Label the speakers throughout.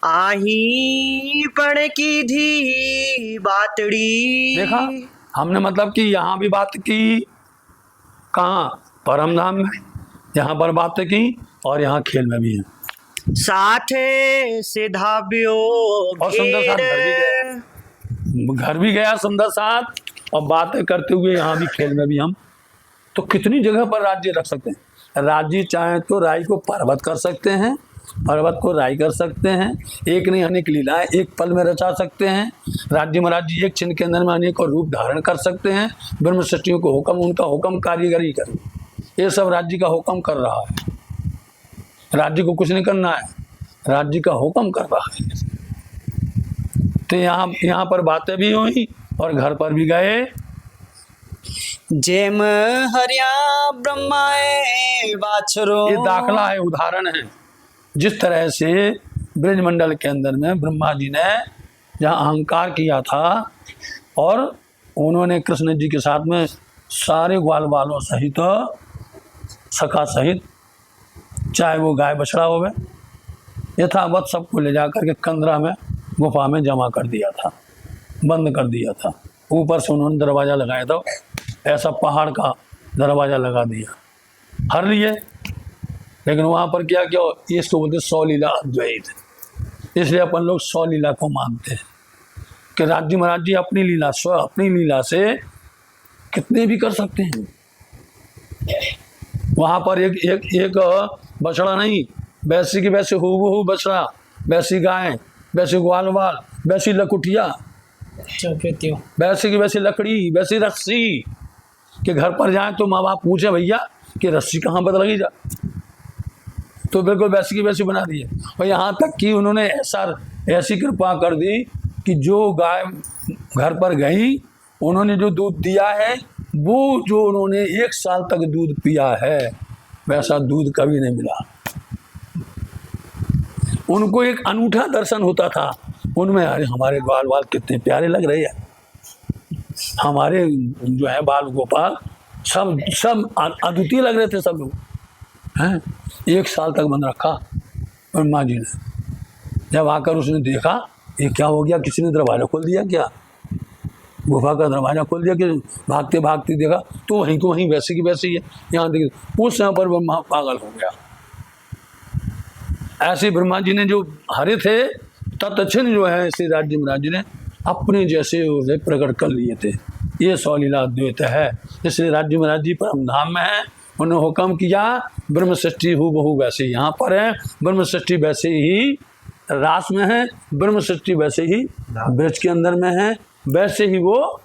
Speaker 1: आही पण की धी बातड़ी।
Speaker 2: देखा हमने, मतलब कि यहाँ भी बात की, कहाँ परम धाम में, यहाँ पर बात की और यहाँ खेल में भी है।
Speaker 1: साथे सिधाब्यो
Speaker 2: और सुंदर साथ घर भी गया सुंदर साथ, और बातें करते हुए यहाँ भी खेल में भी हम। तो कितनी जगह पर राज्य रख सकते हैं। राज्य चाहे तो राय को पर्वत कर सकते हैं, पर्वत को राय कर सकते हैं, एक नहीं अनेक लीलाएं एक पल में रचा सकते हैं। राज्य महाराज जी एक चिन्ह के अंदर में अनेक रूप धारण कर सकते हैं। ब्रह्म सृष्टियों को हुक्म, उनका हुक्म कारीगरी कर, ये सब राज्य का हुक्म कर रहा है। राज्य को कुछ नहीं करना है, राज्य का हुक्म कर रहा है। तो यहाँ पर बातें भी हुई और घर पर भी गए।
Speaker 1: जेम हरिया ब्रह्माए वाछरो।
Speaker 2: ये दाखला है, उदाहरण है। जिस तरह से ब्रजमंडल के अंदर में ब्रह्मा जी ने जहाँ अहंकार किया था और उन्होंने कृष्ण जी के साथ में सारे ग्वाल बालों सहित, सखा सहित, चाहे वो गाय बछड़ा हो गए, यथावत सबको ले जा करके कंदरा में गुफा में जमा कर दिया था, बंद कर दिया था। ऊपर से उन्होंने दरवाज़ा लगाया था, ऐसा पहाड़ का दरवाज़ा लगा दिया, हर लिए। लेकिन वहाँ पर क्या क्या, इसको बोलते 100 लीला अद्वैत, इसलिए अपन लोग 100 लीला को मानते हैं कि राज्य महाराज जी अपनी लीला, अपनी लीला से कितने भी कर सकते हैं। वहाँ पर एक बछड़ा नहीं, वैसी की वैसे हूबहू बछड़ा, वैसी गाय, वैसे ग्वाल बाल, वैसी लकुटिया, वैसी की वैसी लकड़ी, वैसी रस्सी, कि घर पर जाए तो माँ बाप पूछे भैया कि रस्सी कहाँ बदल गई जा, तो बिल्कुल वैसी की वैसी बना दी है। और यहाँ तक कि उन्होंने ऐसी कृपा कर दी कि जो गाय घर पर गई, उन्होंने जो दूध दिया है, वो जो उन्होंने 1 साल तक दूध पिया है, वैसा दूध कभी नहीं मिला। उनको एक अनूठा दर्शन होता था उनमें, अरे हमारे बाल बाल कितने प्यारे लग रहे हैं, हमारे जो है बाल गोपाल सब अद्वितीय लग रहे थे सब लोग हैं। 1 साल तक बंद रखा ब्रह्मा जी ने। जब आकर उसने देखा ये क्या हो गया, किसी ने दरवाजा खोल दिया क्या, गुफा का दरवाजा खोल दिया कि भागते भागते देखा तो वहीं को वहीं वैसे की वैसे ही है। यहाँ देखिए, उस समय पर ब्रह्मा पागल हो गया। ऐसे ब्रह्मा जी ने जो हरे थे, तत्क्षण जो है श्री राज्य महाराज जी ने अपने जैसे प्रकट कर लिए थे। ये 100 लीला अद्वैत है। इसलिए राज्य महाराज जी परम धाम में है, उन्होंने हुक्म किया ब्रह्म सृष्टि हूबहू वैसे यहाँ पर है, ब्रह्म सृष्टि वैसे ही रास में है, ब्रह्म सृष्टि वैसे ही ब्रज के अंदर में है, वैसे ही वो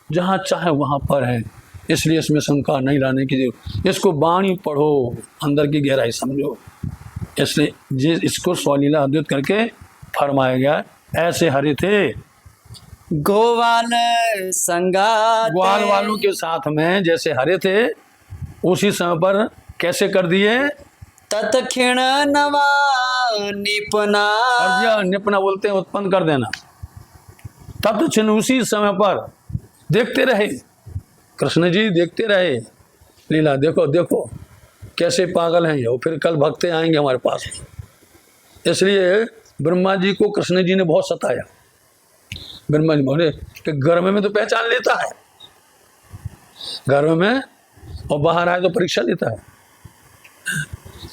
Speaker 2: जहाँ चाहे वहाँ पर है। इसलिए इसमें शंका नहीं लाने की जरूरत। इसको वाणी पढ़ो, अंदर की गहराई समझो। इसलिए इसको 100 लीला अद्वैत करके फरमाया गया। ऐसे हरे थे
Speaker 1: गोवाल संगात,
Speaker 2: ग्वाल वालों के साथ में जैसे हरे थे, उसी समय पर कैसे कर दिए,
Speaker 1: तत्क्षण नवा निपुना।
Speaker 2: निपुना बोलते हैं उत्पन्न कर देना। तत्क्षण उसी समय पर देखते रहे, कृष्ण जी देखते रहे लीला। देखो देखो कैसे पागल हैं ये, फिर कल भक्ते आएंगे हमारे पास। इसलिए ब्रह्मा जी को कृष्ण जी ने बहुत सताया। ब्रह्मा जी बोले कि गर्भ में तो पहचान लेता है, गर्भ में, और बाहर आए तो परीक्षा लेता है।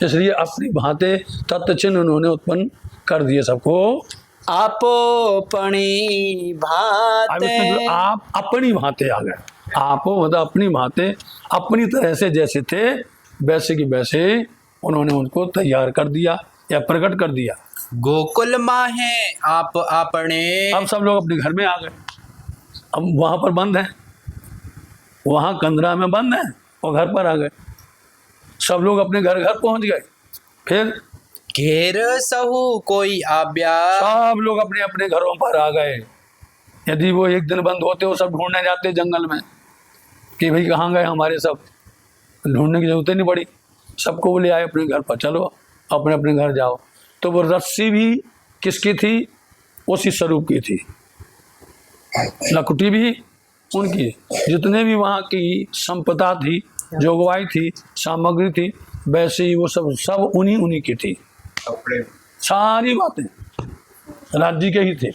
Speaker 2: इसलिए अपनी भांति तत्चिन्ह उन्होंने उत्पन्न कर दिए सबको।
Speaker 1: आपो पणी भाते,
Speaker 2: आप अपनी भांति आ गए। आपो मतलब अपनी भांति, अपनी तरह से जैसे थे वैसे की वैसे उन्होंने उनको तैयार कर दिया या प्रकट कर दिया।
Speaker 1: गोकुल माहे आप अपने।
Speaker 2: अब सब लोग अपने घर में आ गए। अब वहां पर बंद है, वहां कंदरा में बंद है, और घर पर आ गए। सब लोग अपने घर घर पहुंच गए। फिर
Speaker 1: घेर सहु कोई आव्या,
Speaker 2: सब लोग अपने अपने घरों पर आ गए। यदि वो एक दिन बंद होते, वो सब ढूंढने जाते जंगल में कि भाई कहाँ गए हमारे, सब ढूंढने की जरूरत नहीं पड़ी। सबको वो ले आए अपने घर पर, चलो अपने अपने घर जाओ। तो वो रस्सी भी किसकी थी, उसी स्वरूप की थी, लकुटी भी उनकी, जितने भी वहाँ की संपदा थी, जोगवाई थी, सामग्री थी, वैसे ही वो सब उन्हीं की थी। सारी बातें राज्य के ही थे।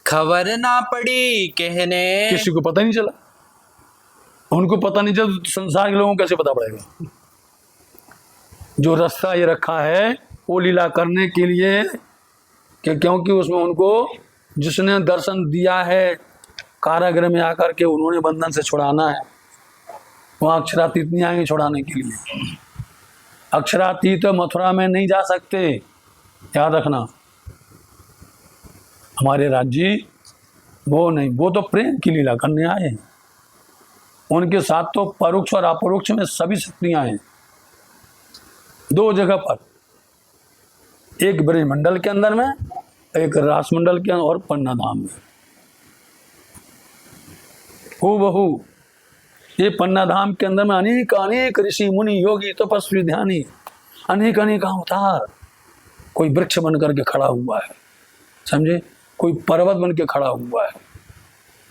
Speaker 1: खबर ना पड़ी कहने,
Speaker 2: किसी को पता नहीं चला। उनको पता नहीं चला तो संसार के लोगों को कैसे पता पड़ेगा? जो रास्ता ये रखा है वो लीला करने के लिए कि क्योंकि उसमें उनको जिसने दर्शन दिया है कारागृह में आकर के उन्होंने बंधन से छुड़ाना है। वहाँ अक्षरातीत नहीं आएंगे छुड़ाने के लिए। अक्षरातीत तो मथुरा में नहीं जा सकते, याद रखना। हमारे राज्य वो नहीं, वो तो प्रेम की लीला करने आए हैं। उनके साथ तो परोक्ष और अपरोक्ष में सभी शक्तियां हैं। दो जगह पर, एक ब्रजमंडल के अंदर में, एक रासमंडल के अंदर और पन्ना धाम में। हूबहू ये पन्ना धाम के अंदर में अनेक अनेक ऋषि मुनि योगी तपस्वी ध्यानी अनेक अनेक अवतार। कोई वृक्ष बन करके खड़ा हुआ है, समझे, कोई पर्वत बन के खड़ा हुआ है,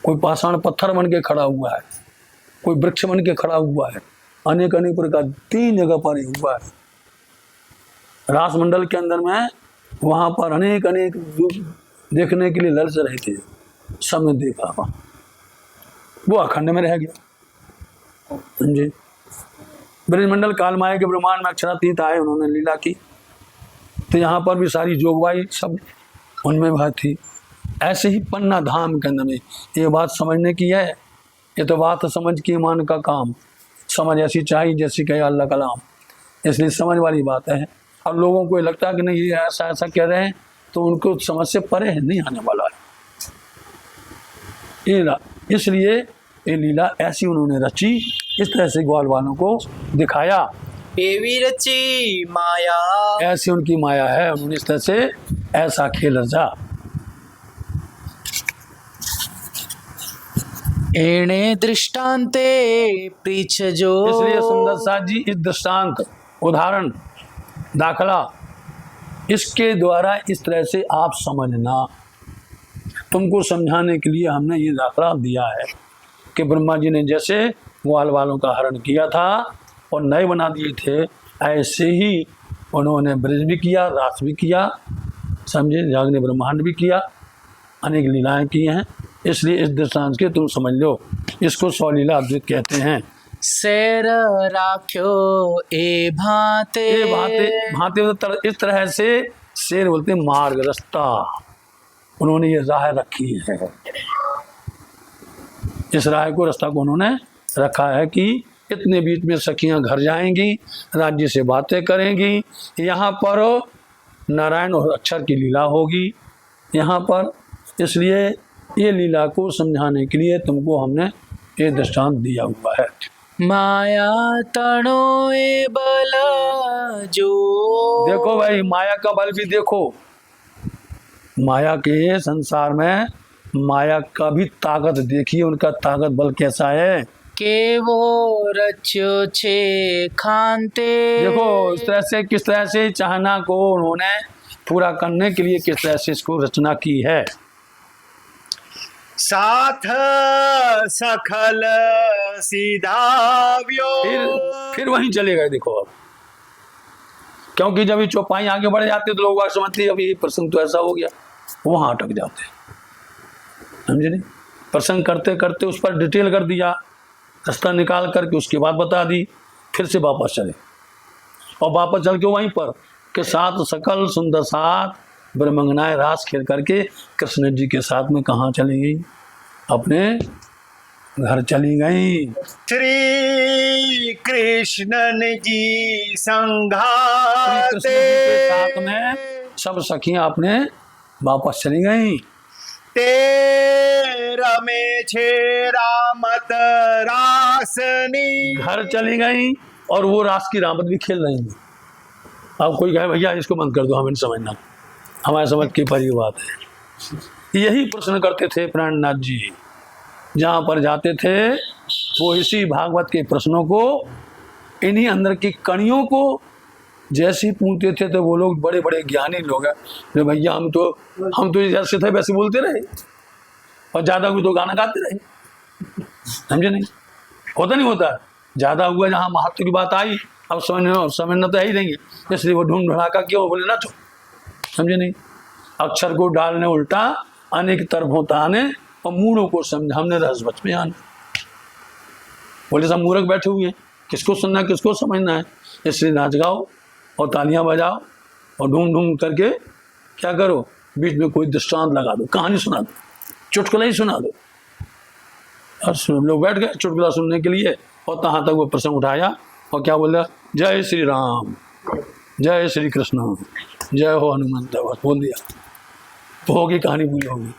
Speaker 2: कोई पाषाण पत्थर बन के खड़ा हुआ है, कोई वृक्ष बन के खड़ा हुआ है। अनेक अनेक प्रकार 3 जगह पर ही हुआ है। रासमंडल के अंदर में वहां पर अनेक अनेक देखने के लिए ललच रहे थे, सबने देखा, वो अखंड में रह गया, समझे। ब्रजमंडल कालमाया के ब्रह्मांड में अक्षरातीत आए, उन्होंने लीला की, तो यहाँ पर भी सारी जोगवाई सब उनमें बात थी। ऐसे ही पन्ना धाम के अंदर में ये बात समझने की है। ये तो बात समझ के ईमान का काम, समझ ऐसी चाहिए जैसी कहे अल्लाह कलाम, इसलिए समझ वाली बात है। और लोगों को लगता है कि नहीं ये ऐसा ऐसा कह रहे हैं, तो उनको समझ से परे है, नहीं आने वाला है। इसलिए ये लीला ऐसी उन्होंने रची, इस तरह से ग्वाल वालों को दिखाया।
Speaker 1: एवी रची माया,
Speaker 2: ऐसी उनकी माया है, उन्होंने इस तरह से ऐसा खेल रचा।
Speaker 1: एणे दृष्टांते पृछ जो,
Speaker 2: इसलिए सुंदर साथ जी इस दृष्टांत, उदाहरण, दाखला, इसके द्वारा इस तरह से आप समझना। तुमको समझाने के लिए हमने ये दाखला दिया है कि ब्रह्मा जी ने जैसे ग्वाल वालों का हरण किया था और नए बना दिए थे, ऐसे ही उन्होंने ब्रज भी किया, रास भी किया, समझे, जागने ब्रह्मांड भी किया, अनेक लीलाएं की हैं। इसलिए इस दृष्टांत के तुम समझ लो, इसको स्वलीला अद्वैत कहते हैं।
Speaker 1: शेर राख्यो ए भाते,
Speaker 2: भांति इस तरह से शेर बोलते मार्ग, रास्ता, उन्होंने ये राह रखी है। इस राह को, रास्ता को उन्होंने रखा है कि इतने बीच में सखियां घर जाएंगी, राज्य से बातें करेंगी, यहाँ पर नारायण और अक्षर की लीला होगी यहाँ पर। इसलिए ये लीला को समझाने के लिए तुमको हमने ये दृष्टांत दिया हुआ है।
Speaker 1: माया तणो ए बल जो,
Speaker 2: देखो भाई, माया का बल भी देखो। माया के संसार में माया का भी ताकत देखिए, उनका ताकत बल कैसा है।
Speaker 1: के वो रच्यो छे खानते,
Speaker 2: देखो इस तरह से, किस तरह से चाहना को उन्होंने पूरा करने के लिए किस तरह से इसको रचना की है।
Speaker 1: साथ सखल सीधाव्यो,
Speaker 2: फिर वहीं चले गए। देखो अब, क्योंकि जब ये चौपाई आगे बढ़ जाते तो लोग समझते अब ये प्रसंग तो ऐसा हो गया, वहां अटक जाते, समझे नहीं। प्रसंग करते करते उस पर डिटेल कर दिया, रास्ता निकाल करके उसके बाद बता दी, फिर से वापस चले, और वापस चल के वहीं पर के साथ सकल सुंदर साथ ब्रह्मंगनाएं रास खेल करके कृष्ण जी के साथ में कहाँ चली गई, अपने घर चली गई।
Speaker 1: श्री कृष्ण जी संघाते,
Speaker 2: कृष्ण जी के साथ में सब सखियां अपने वापस चली गई।
Speaker 1: तेरा में छे रामत रासनी, घर
Speaker 2: चली गई और वो रास की रामत भी खेल रही थी। अब कोई कहे भैया इसको बंद कर दो, हमें नहीं समझना, हमारे समझ की परी बात है। यही प्रश्न करते थे प्राणनाथ जी, जहाँ पर जाते थे वो इसी भागवत के प्रश्नों को, इन्हीं अंदर की कणियों को जैसे पूछते थे, तो वो लोग बड़े बड़े ज्ञानी लोग हैं, जो भैया हम तो जैसे थे वैसे बोलते रहे, और ज़्यादा हुई तो गाना गाते रहे, समझे नहीं। होता नहीं होता, ज़्यादा हुआ जहाँ महत्व की बात आई, अब समझना तो है ही देंगे, इसलिए वो ढूंढ ढड़ाका क्यों बोले ना, तो समझे नहीं? अक्षर को डालने उल्टा, अनेक तरफों ताने, और मूढ़ों को समझा हमने रस बच में आने। बोले सब मूर्ख बैठे हुए हैं, किसको सुनना है, किसको समझना है? इसलिए नाच गाओ और तालियां बजाओ और ढूंढ ढूंढ करके क्या करो, बीच में कोई दृष्टांत लगा दो, कहानी सुना दो, चुटकुला ही सुना दो। और लोग बैठ गए चुटकुला सुनने के लिए, और तहाँ तक वो प्रसंग उठाया और क्या बोला, जय श्री राम, जय श्री कृष्ण, जय हो हनुमंत, बस बोल दिया, तो होगी कहानी पूरी होगी।